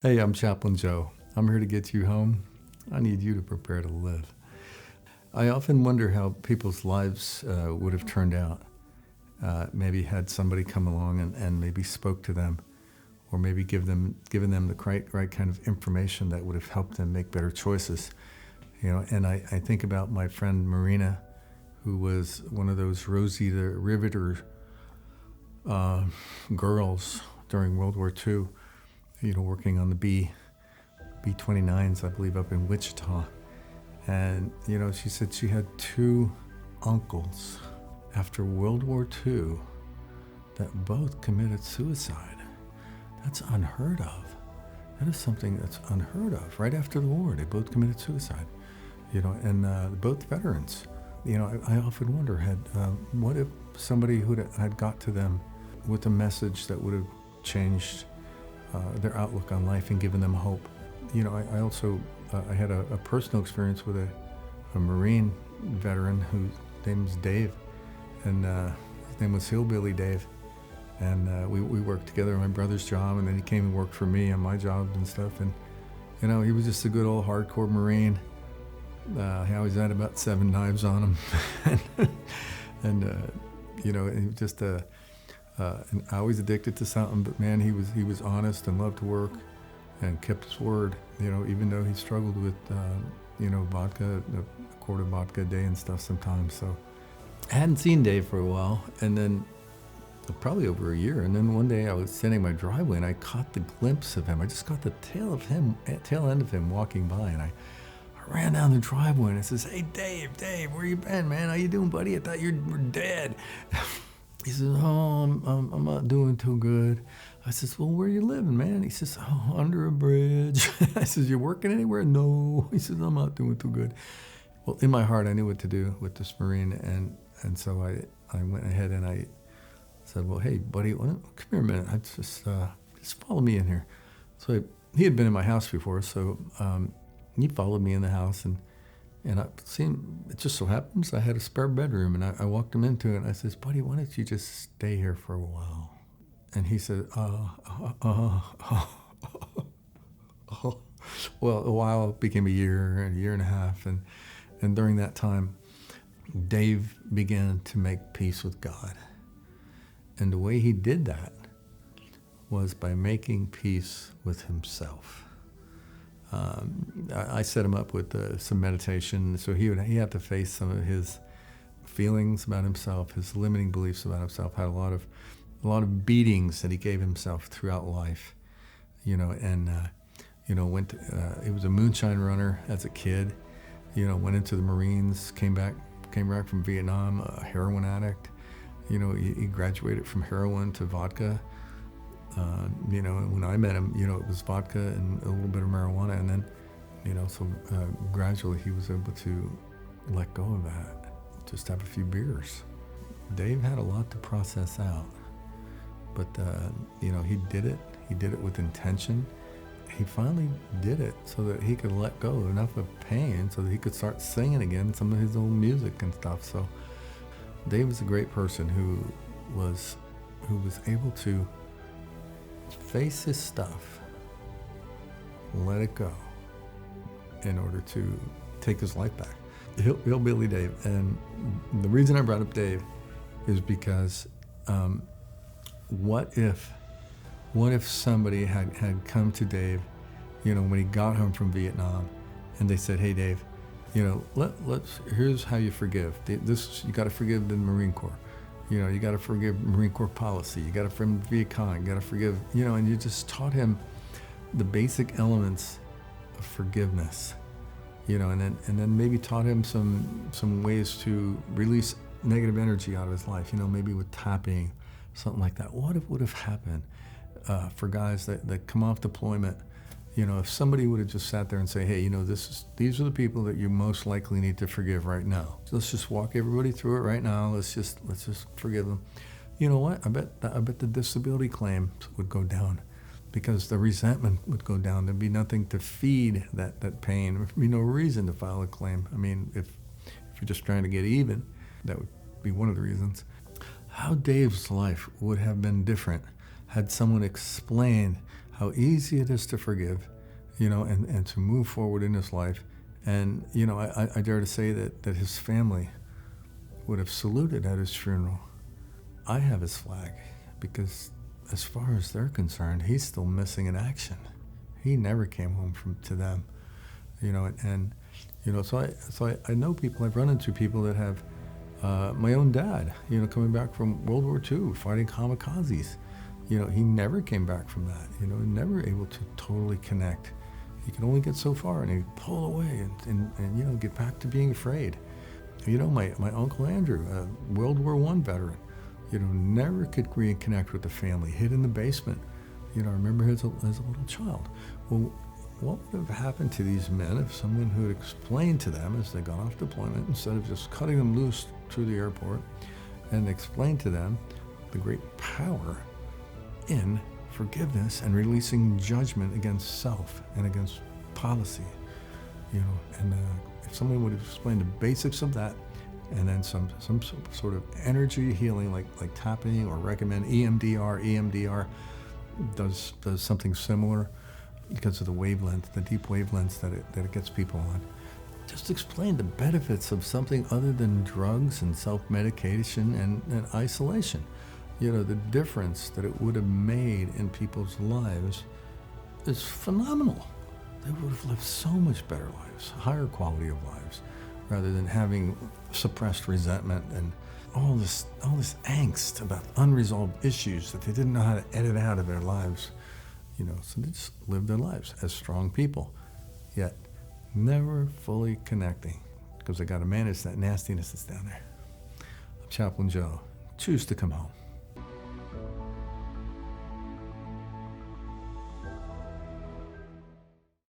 Hey, I'm Chaplain Joe. I'm here to get you home. I need you to prepare to live. I often wonder how people's lives would have turned out. Maybe had somebody come along and maybe spoke to them, or maybe given them the right kind of information that would have helped them make better choices. And I think about my friend Marina, who was one of those Rosie the Riveter girls during World War II. Working on the B-29s, I believe, up in Wichita. And, she said she had two uncles after World War II that both committed suicide. That's unheard of. That is something that's unheard of. Right after the war, they both committed suicide, and both veterans. I often wonder, what if somebody who had got to them with a message that would have changed their outlook on life and given them hope. I also I had a personal experience with a Marine veteran whose name was Dave, and his name was Hillbilly Dave, and we worked together on my brother's job, and then he came and worked for me on my job and stuff, and he was just a good old hardcore Marine. He always had about 7 knives on him, and he was just and always addicted to something, but man, he was honest and loved to work and kept his word, even though he struggled with, vodka, a quart of vodka a day and stuff sometimes. So I hadn't seen Dave for a while, and then probably over a year. And then one day I was standing in my driveway and I caught the glimpse of him. I just caught the tail end of him walking by, and I ran down the driveway and I says, "Hey, Dave, where you been, man? How you doing, buddy? I thought you were dead." He says, "Oh, I'm not doing too good." I says, "Well, where you living, man?" He says, "Oh, under a bridge." I says, "You working anywhere?" "No." He says, "I'm not doing too good." Well, in my heart, I knew what to do with this Marine, and so I went ahead and I said, "Well, hey, buddy, come here a minute. I just follow me in here." So he had been in my house before, so he followed me in the house, and it just so happens I had a spare bedroom, and I walked him into it, and I says, "Buddy, why don't you just stay here for a while?" And he said, Well, a while became a year and a half, and during that time, Dave began to make peace with God. And the way he did that was by making peace with himself. I set him up with some meditation, so he had to face some of his feelings about himself, his limiting beliefs about himself. Had a lot of beatings that he gave himself throughout life, and went. He was a moonshine runner as a kid, went into the Marines, came back from Vietnam, a heroin addict. He graduated from heroin to vodka. And when I met him, it was vodka and a little bit of marijuana, and then, gradually he was able to let go of that, just have a few beers. Dave had a lot to process out, but, he did it. He did it with intention. He finally did it so that he could let go enough of pain so that he could start singing again some of his old music and stuff. So Dave was a great person who was able to face his stuff, let it go, in order to take his life back. Hillbilly Dave. And the reason I brought up Dave is because what if somebody had come to Dave, when he got home from Vietnam, and they said, "Hey, Dave, here's how you forgive. You got to forgive the Marine Corps. You got to forgive Marine Corps policy. You got to forgive Viet Cong. You got to forgive, and you just taught him the basic elements of forgiveness, and then maybe taught him some ways to release negative energy out of his life, maybe with tapping, something like that. What would have happened for guys that come off deployment? If somebody would have just sat there and say, "Hey, these are the people that you most likely need to forgive right now. So let's just walk everybody through it right now. Let's just forgive them." You know what? I bet the disability claims would go down, because the resentment would go down. There'd be nothing to feed that pain. There'd be no reason to file a claim. I mean, if you're just trying to get even, that would be one of the reasons. How Dave's life would have been different had someone explained how easy it is to forgive, and to move forward in his life. And, I dare to say that his family would have saluted at his funeral. I have his flag because as far as they're concerned, he's still missing in action. He never came home to them, so I know people, I've run into people that have, my own dad, coming back from World War II, fighting kamikazes. He never came back from that, never able to totally connect. He could only get so far, and he'd pull away and get back to being afraid. My Uncle Andrew, World War I veteran, never could reconnect with the family, hid in the basement. I remember as a little child. Well, what would have happened to these men if someone who had explained to them as they got off deployment, instead of just cutting them loose through the airport, and explained to them the great power in forgiveness and releasing judgment against self and against policy, if someone would have explained the basics of that, and then some sort of energy healing, like tapping, or recommend EMDR does something similar because of the wavelength, the deep wavelengths that it gets people on. Just explain the benefits of something other than drugs and self-medication and isolation. The difference that it would have made in people's lives is phenomenal. They would have lived so much better lives, higher quality of lives, rather than having suppressed resentment and all this angst about unresolved issues that they didn't know how to edit out of their lives. So they just lived their lives as strong people, yet never fully connecting, because they got to manage that nastiness that's down there. I'm Chaplain Joe. Choose to come home.